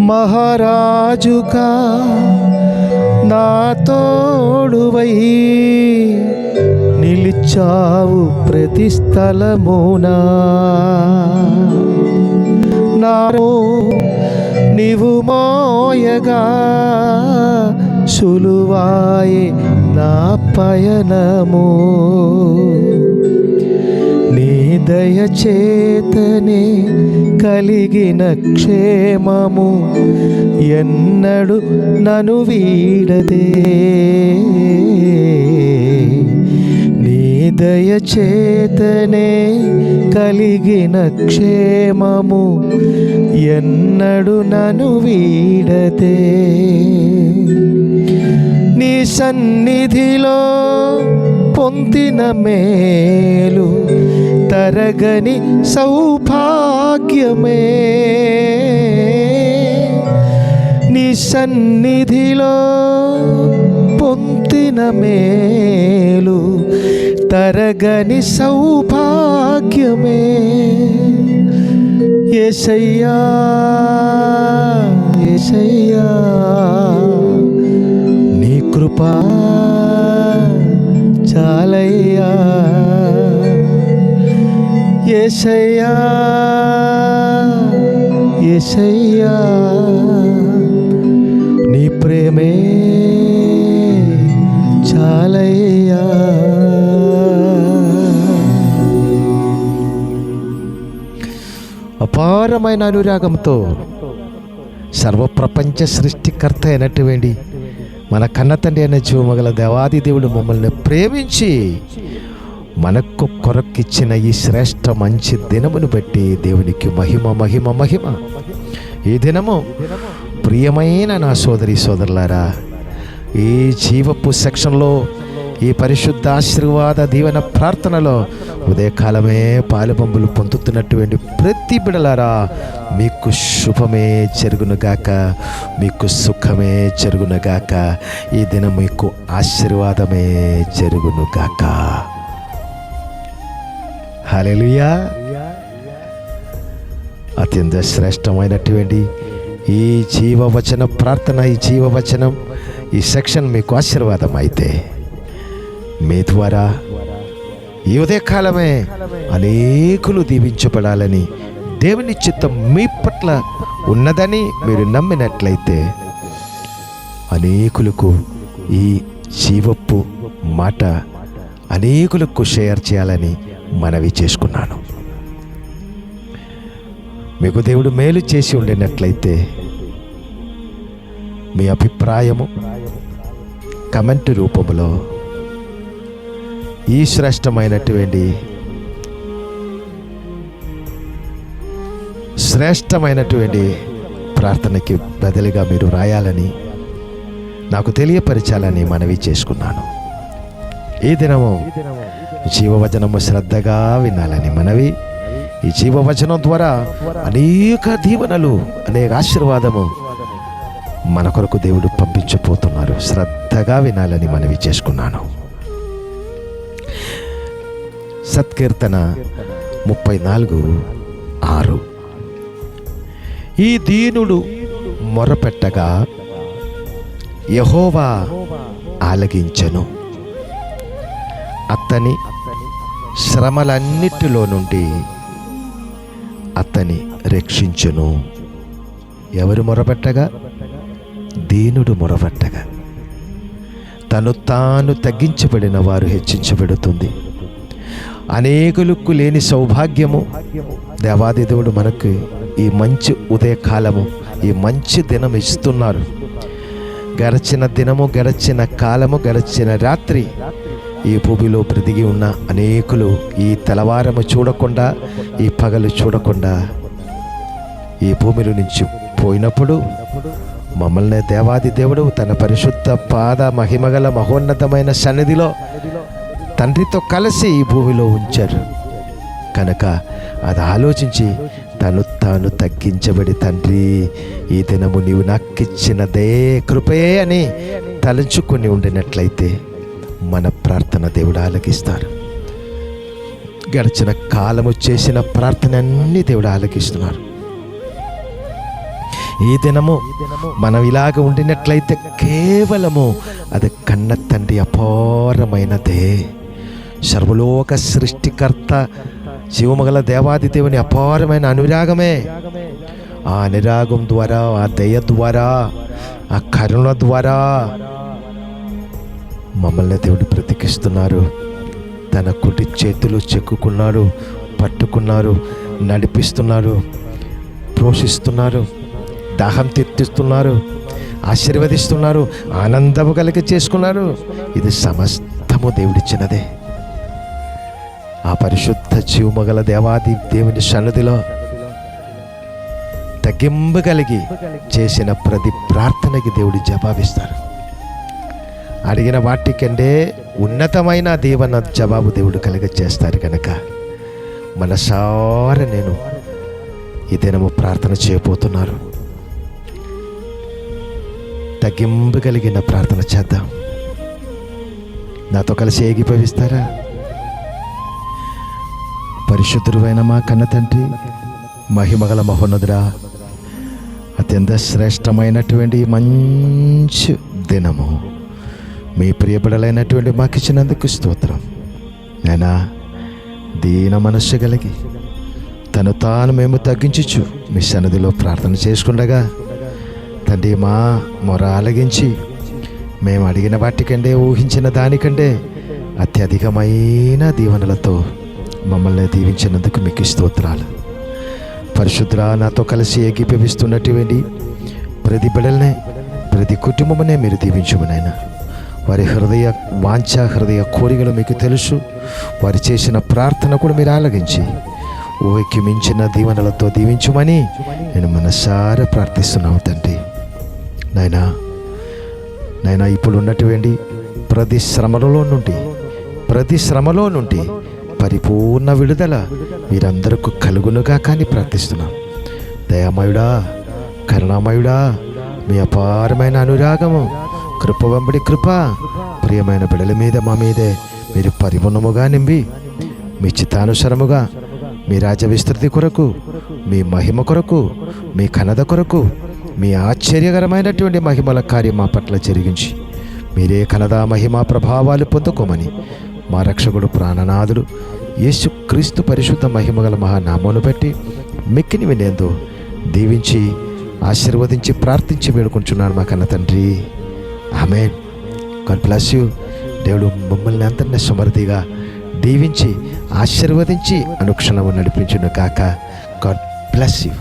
మహారాజుగా నా తోడువై నిలిచావు ప్రతి స్థలమునా. నాను నీవు మోయగా సులువాయే నా పయనము. నీ దయచేతనే కలిగిన క్షేమము ఎన్నడు నన్ను వీడదే. నీ దయచేతనే కలిగిన క్షేమము ఎన్నడు నన్ను వీడదే. నీ సన్నిధిలో పొందిన మేలు తరగని సౌభాగ్యమే. నీ సన్నిధిలో పొందిన మేలు తరగని సౌభాగ్యమే. యేసయ్యా యేసయ్యా నీ కృపా చాలయ్యా. యేసయ్యా యేసయ్యా నీ ప్రేమే చాలయ్యా. అపారమైన అనురాగంతో సర్వప్రపంచ సృష్టికర్త అయినటువంటి మన కన్నతండ్రి అయిన జీవమగల దేవాది దేవుడు మమ్మల్ని ప్రేమించి మనకు కొరకిచ్చిన ఈ శ్రేష్ఠ మంచి దినమును బట్టి దేవునికి మహిమ మహిమ మహిమ. ఈ దినము ప్రియమైన నా సోదరి సోదరులారా, ఈ జీవపు సెక్షన్లో ఈ పరిశుద్ధ ఆశీర్వాద దీవెన ప్రార్థనలో ఉదయకాలమే పాలుపంపులు పొందుతున్నటువంటి ప్రతి బిడలారా, మీకు శుభమే జరుగునుగాక, మీకు సుఖమే జరుగునుగాక, ఈ దినం మీకు ఆశీర్వాదమే జరుగునుగాక. హల్లెలూయా. అత్యంత శ్రేష్టమైనటువంటి ఈ జీవవచన ప్రార్థన, ఈ జీవవచనం, ఈ సెక్షన్ మీకు ఆశీర్వాదం అయితే మీ ద్వారా ఈ ఉదయకాలమే అనేకులు దీవించబడాలని దేవుని చిత్తం మీ పట్ల ఉన్నదని మీరు నమ్మినట్లయితే అనేకులకు ఈ జీవపు మాట అనేకులకు షేర్ చేయాలని మనవి చేసుకున్నాను. మీకు దేవుడు మేలు చేసి ఉండినట్లయితే మీ అభిప్రాయము కమెంట్ రూపంలో ఈ శ్రేష్టమైనటువంటి ప్రార్థనకి బదులుగా మీరు రాయాలని, నాకు తెలియపరచాలని మనవి చేసుకున్నాను. ఈ దినము జీవవచనము శ్రద్ధగా వినాలని మనవి. ఈ జీవవచనం ద్వారా అనేక దీవెనలు, అనేక ఆశీర్వాదము మన కొరకు దేవుడు పంపించబోతున్నారు. శ్రద్ధగా వినాలని మనవి చేసుకున్నాను. సత్కీర్తన 34:6. ఈ దీనుడు మొరపెట్టగా యెహోవా ఆలకించెను, అతని శ్రమలన్నిటిలో నుండి అతని రక్షించును. ఎవరు మొరపెట్టగా? దీనుడు మొరపెట్టగా. తను తాను తగ్గించబడిన వారు హెచ్చించబడుతుంది. అనేకులకు లేని సౌభాగ్యము దేవాది దేవుడు మనకు ఈ మంచి ఉదయకాలము, ఈ మంచి దినం ఇస్తున్నారు. గడిచిన దినము, గడిచిన కాలము, గడిచిన రాత్రి ఈ భూమిలో బ్రతికి ఉన్న అనేకులు ఈ తెల్లవారము చూడకుండా, ఈ పగలు చూడకుండా ఈ భూమిలో నుంచి పోయినప్పుడు మమ్మల్ని దేవాది దేవుడు తన పరిశుద్ధ పాద మహిమగల మహోన్నతమైన సన్నిధిలో తండ్రితో కలిసి ఈ భూమిలో ఉంచారు కనుక అది ఆలోచించి తను తాను తగ్గించబడి, తండ్రి ఈ దినము నీవు నాకిచ్చినదే కృపయే అని తలంచుకొని ఉండినట్లయితే మన ప్రార్థన దేవుడు ఆలకిస్తారు. గడిచిన కాలము చేసిన ప్రార్థన అన్నీ దేవుడు ఆలకిస్తున్నారు. ఈ దినము మనం ఇలాగ ఉండినట్లయితే కేవలము అది కన్న తండ్రి అపారమైనదే. సర్వలోక సృష్టికర్త జీవమగల దేవాది దేవుని అపారమైన అనురాగమే. ఆ అనురాగం ద్వారా, ఆ దయ ద్వారా, ఆ కరుణ ద్వారా మమ్మల్ని దేవుడు బ్రతికిస్తున్నారు. తన కుడి చేతులు చెక్కుకున్నారు, పట్టుకున్నారు, నడిపిస్తున్నారు, పోషిస్తున్నారు, దాహం తీర్చుతున్నారు, ఆశీర్వదిస్తున్నారు, ఆనందము కలిగి చేసుకున్నారు. ఇది సమస్తము దేవుడిచ్చినదే. ఆ పరిశుద్ధ జీవమగల దేవాది దేవుని సన్నిధిలో తగ్గింపు కలిగి చేసిన ప్రతి ప్రార్థనకి దేవుడి జవాబిస్తారు. అడిగిన వాటికంటే ఉన్నతమైన దీవెన జవాబు దేవుడు కలిగ చేస్తారు కనుక మనసారా నేను ఈ దినము ప్రార్థన చేయబోతున్నారు. తగ్గింపు కలిగిన ప్రార్థన చేద్దాం. నాతో కలిసి ఏకీభవిస్తారా? పరిశుద్ధుడైన మా కన్న తండ్రి, మహిమగల మహోన్నతుడా, అత్యంత శ్రేష్టమైనటువంటి మంచి దినము మీ ప్రియబిడలైనటువంటి మాకు ఇచ్చినందుకు స్తోత్రం. నేనా దీన మనస్సు కలిగి తను తాను మేము తగ్గించు మీ సన్నిధిలో ప్రార్థన చేసుకుండగా తండ్రి మా మొర ఆలగించి మేము అడిగిన వాటికంటే, ఊహించిన దానికంటే అత్యధికమైన దీవెనలతో మమ్మల్ని దీవించినందుకు మీకు స్తోత్రాలు. పరిశుద్ధుడా, నాతో కలిసి ఏకీభవిస్తున్నటువంటి ప్రతి బిడ్డలనే, ప్రతి కుటుంబమునే మీరు దీవించుమనైనా. వారి హృదయ వాంఛ, హృదయ కోరికలు మీకు తెలుసు. వారు చేసిన ప్రార్థన కూడా మీరు ఆలగించి ఊహకి మించిన దీవెనలతో దీవించుమని నేను మనసారా ప్రార్థిస్తున్నాను తండ్రి. నాయనా ఇప్పుడు ఉన్నటువంటి ప్రతి శ్రమలో నుండి పరిపూర్ణ విడుదల మీరందరికీ కలుగునుగా కానీ ప్రార్థిస్తున్నాం. దయామయుడా, కరుణామయుడా, మీ అపారమైన అనురాగము, కృప వెంబడి కృప ప్రియమైన బిడల మీద మా మీదే మీరు పరిపూర్ణముగా నింపి మీ చిత్తానుసరముగా మీ రాజ్య విస్తృతి కొరకు, మీ మహిమ కొరకు, మీ ఘనత కొరకు, మీ ఆశ్చర్యకరమైనటువంటి మహిమల కార్యం మా పట్ల జరిగించి మీరే ఘనత, మహిమ, ప్రభావాలు పొందుకోమని మా రక్షకుడు ప్రాణనాథుడు యేసు క్రీస్తు పరిశుద్ధ మహిమగల మహానామమును బట్టి మిక్కిని వినేందు దీవించి ఆశీర్వదించి ప్రార్థించి వేడుకుంటున్నాను మా కన్న తండ్రి. ఆమేన్. God bless you. దేవుడు మమ్మల్ని అందరినీ సమృద్ధిగా దీవించి ఆశీర్వదించి అనుక్షణము నడిపించును కాక. God bless you.